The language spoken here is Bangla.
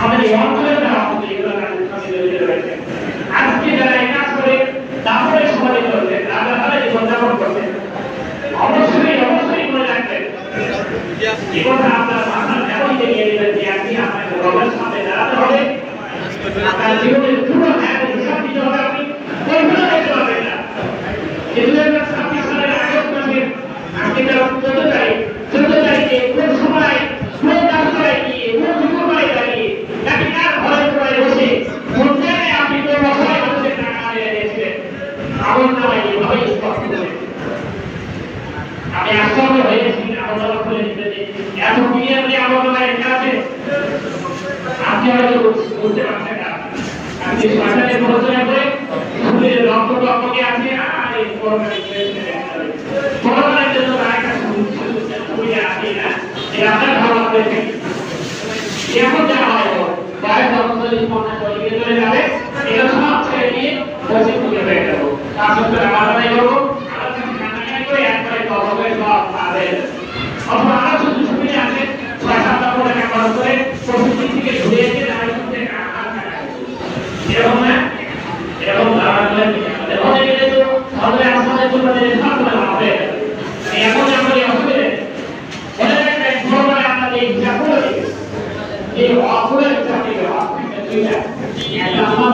আমাদের এই অঞ্চলের যারা আমাদের এগুলো কাজে রয়েছে আজকে যারা এই কাজ করে তারপরে সমাজে করছে তারা জীবনযাপন করছে অবশ্যই মনে রাখবেন এই কথা আপনার মাথার এমন নিয়ে নেবেন যে আপনি আপনাকে রবের সামনে দাঁড়াতে হবে আপনার জীবনের পুরো হিসাব দিতে হবে আপনি কল্পনা করতে পারবেন না কিন্তু 2026 সালের আগস্ট মাসের আজকে যারা 14 তারিখে কোন সময় কোন রাস্তায় গিয়ে কোন শুক্রবারে দাঁড়িয়ে নাকি কার ঘরে ঘরে বসে কোন জায়গায় আপনি কোন অসহায় মানুষের টাকা নিয়ে দিয়েছিলেন আমল নামায় এইভাবেই স্পষ্ট করে আমি আশ্চর্য হয়েছি আমল নামা খুলে দিতে এত ক্লিয়ারলি আমল নামায় লেখা আছে আপনি হয়তো বুঝতে পারছেন না আপনি সরকারি প্রযোজনা করে ফুলের রক্ত টকটকে আছে আর এই করোনার জন্য আরেকটা সুবিধা আছে না এটা আপনার ধারণা করেছে এমন যা হয় বাইরে ধর্মস্থলী মনে করি চলে যাবে এটা সব ছেড়ে দিয়ে বসে পুজো হয়ে যাবো তার সঙ্গে আলাদাই করবো আলাদা করে একবারে তবে সব পাবে অথবা আরো শুধু সুবিধা আছে 6-7 লক্ষ টাকা খরচ করে প্রযুক্তি থেকে ঘুরে এসে তার সঙ্গে এরকম না এরকম ধারণা করে হতে গেলে তো তাহলে আমাদের জন্য সব হবে এখন আমরা অসুবিধা মনে রাখবেন সরকার আপনাদের এই হিসাব করে এই অপরাধ চাকরি একটা আমার